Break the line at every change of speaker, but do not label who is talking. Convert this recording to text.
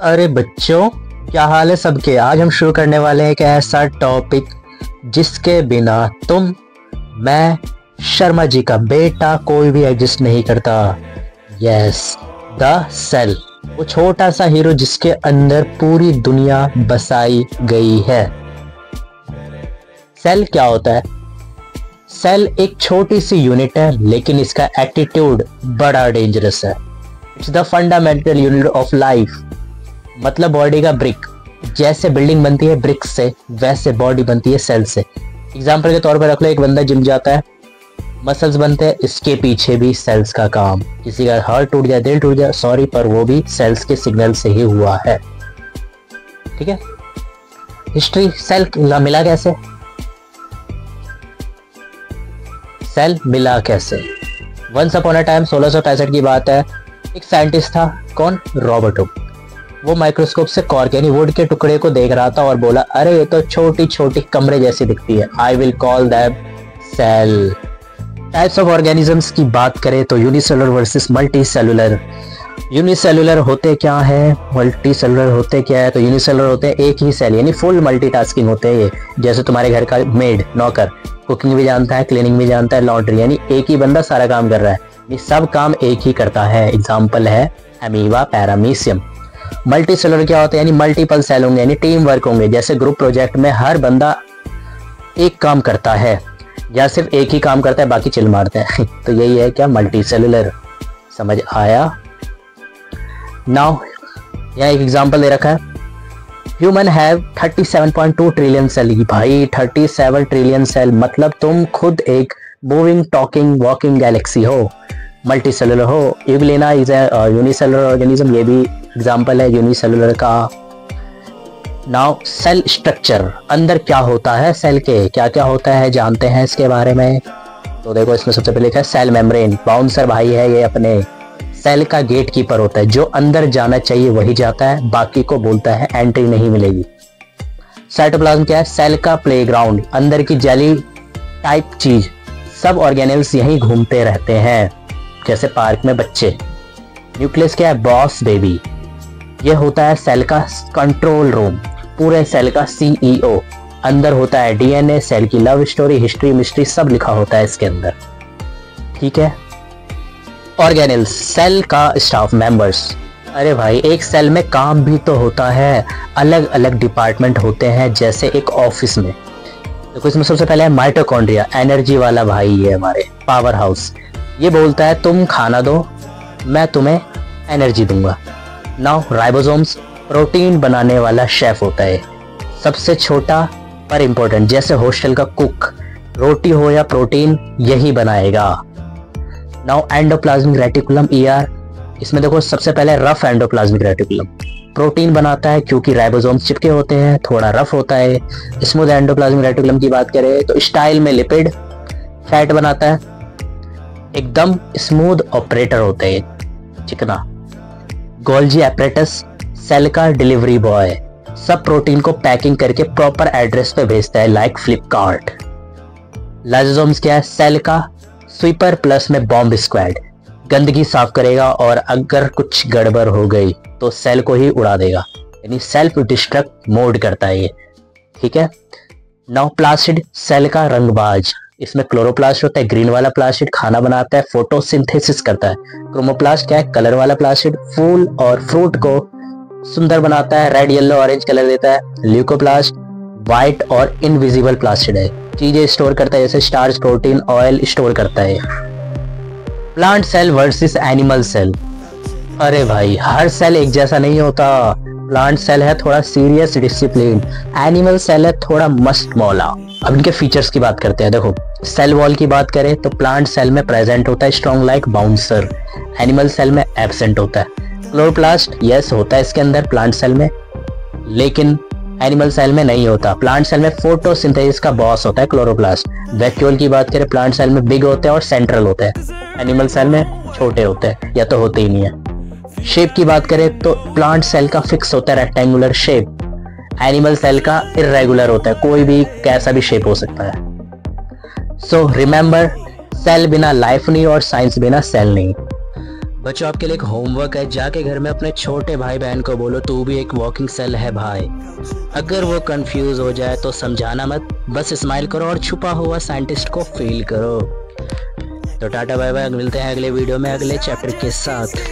अरे बच्चों, क्या हाल है सबके। आज हम शुरू करने वाले हैं एक ऐसा टॉपिक जिसके बिना तुम, मैं, शर्मा जी का बेटा कोई भी एग्जिस्ट नहीं करता। यस, द सेल, वो छोटा सा हीरो जिसके अंदर पूरी दुनिया बसाई गई है। सेल क्या होता है? सेल एक छोटी सी यूनिट है, लेकिन इसका एटीट्यूड बड़ा डेंजरस है। It's the fundamental unit of life. मतलब बॉडी का ब्रिक। जैसे बिल्डिंग बनती है ब्रिक्स से, वैसे बॉडी बनती है सेल से। एग्जाम्पल के तौर पर रख लो, एक बंदा जिम जाता है, मसल्स बनते हैं, इसके पीछे भी सेल्स का काम। किसी का हार्ट टूट जाए, दिल टूट जाए, सॉरी, पर वो भी सेल्स के सिग्नल से ही हुआ है। ठीक है। हिस्ट्री, सेल मिला कैसे? सेल मिला कैसे? वंस अपॉन अ टाइम 1665 की बात है, एक साइंटिस्ट था, कौन? Robert Hooke. वो माइक्रोस्कोप से कॉर्क यानी वुड के टुकड़े को देख रहा था और बोला, अरे ये तो छोटी छोटी कमरे जैसी दिखती है, I will call that cell. Types of organisms की बात करें तो unicellular versus multicellular. Unicellular होते क्या है, मल्टी सेलुलर होते क्या है? तो यूनिसेलुलर होते हैं एक ही सेल, यानी फुल मल्टीटास्किंग होते हैं ये। जैसे तुम्हारे घर का मेड, नौकर, कुकिंग भी जानता है, क्लीनिंग भी जानता है, लॉन्ड्री, यानी एक ही बंदा सारा काम कर रहा है, ये सब काम एक ही करता है। एग्जाम्पल है अमीबा, पैरामीशियम। मल्टी सेलुलर क्या होता है? यानी मल्टीपल सेल होंगे, यानी टीम वर्क होंगे। जैसे ग्रुप प्रोजेक्ट में हर बंदा एक काम करता है, या सिर्फ एक ही काम करता है, बाकी चिल मारते हैं तो यही है क्या? Multi cellular. समझ आया? नाउ यहाँ एक एग्जांपल दे रखा है, ह्यूमन हैव 37.2 ट्रिलियन सेल। भाई 37 ट्रिलियन सेल, मतलब तुम खुद एक मूविंग, टॉकिंग, वॉकिंग गैलेक्सी हो, मल्टी सेलुलर हो। Euglena is a unicellular organism, ये भी एग्जांपल है यूनिसेलुलर का। नाउ सेल स्ट्रक्चर, अंदर क्या होता है सेल के, क्या क्या होता है जानते हैं इसके बारे में। तो देखो, इसमें सबसे पहले लिखा है सेल मेम्ब्रेन। बाउंसर भाई है ये अपने सेल का गेट कीपर होता है, जो अंदर जाना चाहिए वही जाता है, बाकी को बोलता है एंट्री नहीं मिलेगी। साइटोप्लाज्म क्या है? सेल का प्लेग्राउंड, अंदर की जेली टाइप चीज, सब ऑर्गेनेल्स यहीं घूमते रहते हैं, जैसे पार्क में बच्चे। न्यूक्लियस क्या है? बॉस बेबी, ये होता है सेल का कंट्रोल रूम, पूरे सेल का CEO। अंदर होता है DNA, सेल की लव स्टोरी, हिस्ट्री, मिस्ट्री सब लिखा होता है इसके अंदर। ठीक है। ऑर्गेनेल्स, सेल का स्टाफ मेंबर्स। अरे भाई, एक सेल में काम भी तो होता है, अलग अलग डिपार्टमेंट होते हैं, जैसे एक ऑफिस में। देखो, इसमें सबसे पहले है माइटोकॉन्ड्रिया, एनर्जी वाला भाई है हमारे, पावर हाउस। ये बोलता है तुम खाना दो, मैं तुम्हें एनर्जी दूंगा। नाउ राइबोसोम्स, प्रोटीन बनाने वाला शेफ होता है, सबसे छोटा पर इंपॉर्टेंट, जैसे हॉस्टल का कुक, रोटी हो या प्रोटीन यही बनाएगा। नाउ एंडोप्लाज्मिक रेटिकुलम, ER, इसमें देखो सबसे पहले रफ एंडोप्लाज्मिक रेटिकुलम, प्रोटीन बनाता है क्योंकि राइबोसोम्स चिपके होते हैं, थोड़ा रफ होता है। स्मूथ एंडोप्लाज्मिक रेटिकुलम की बात करें तो स्टाइल में लिपिड, फैट बनाता है, एकदम स्मूथ ऑपरेटर होते हैं, चिकना। गोल्जी एपरेटस, सेल का डिलीवरी बॉय, सब प्रोटीन को पैकिंग करके प्रॉपर एड्रेस पे भेजता है, लाइक फ्लिपकार्ट। लाइसोसोम्स क्या है? सेल का स्वीपर प्लस में बॉम्ब स्क्वाड, गंदगी साफ करेगा और अगर कुछ गड़बड़ हो गई तो सेल को ही उड़ा देगा, यानी सेल्फ डिस्ट्रक्ट मोड करता है ये। ठीक है। नाउ प्लास्टिड, सेल का रंगबाज, इसमें क्लोरोप्लास्ट होता है, ग्रीन वाला प्लास्टिड खाना बनाता है, फोटोसिंथेसिस करता है। क्रोमोप्लास्ट क्या है? कलर वाला प्लास्टिड, फूल और फ्रूट को सुंदर बनाता है, रेड, येलो, ऑरेंज कलर देता है। ल्यूकोप्लास्ट व्हाइट और इनविजिबल प्लास्टिड है, चीजें स्टोर करता है, जैसे स्टार्च, प्रोटीन, ऑयल स्टोर करता है। Plant cell versus animal cell. अरे भाई, हर सेल एक जैसा नहीं होता। प्लांट सेल है थोड़ा सीरियस, डिसिप्लिन, एनिमल सेल है थोड़ा मस्त मौला। अब इनके फीचर्स की बात करते हैं। देखो, सेल वॉल की बात करें तो प्लांट सेल में प्रेजेंट होता है strong like bouncer, animal cell में एब्सेंट होता है। क्लोरोप्लास्ट यस होता है इसके अंदर प्लांट सेल में, लेकिन एनिमल सेल में नहीं होता। प्लांट सेल में फोटोसिंथेसिस का बॉस होता है क्लोरोप्लास्ट। वैक्यूल की बात करें, प्लांट सेल में बिग होते हैं और सेंट्रल होते हैं, एनिमल सेल में छोटे होते हैं या तो होते ही नहीं है। शेप की बात करें तो प्लांट सेल का फिक्स होता है रेक्टेंगुलर शेप, एनिमल सेल का इरेगुलर होता है, कोई भी कैसा भी शेप हो सकता है। सो रिमेंबर, सेल बिना लाइफ नहीं और साइंस बिना सेल नहीं। बच्चों आपके लिए एक होमवर्क है, जाके घर में अपने छोटे भाई बहन को बोलो तू भी एक वॉकिंग सेल है भाई। अगर वो कंफ्यूज हो जाए तो समझाना मत, बस स्माइल करो और छुपा हुआ साइंटिस्ट को फील करो। तो टाटा बाय बाय, मिलते हैं अगले वीडियो में अगले चैप्टर के साथ।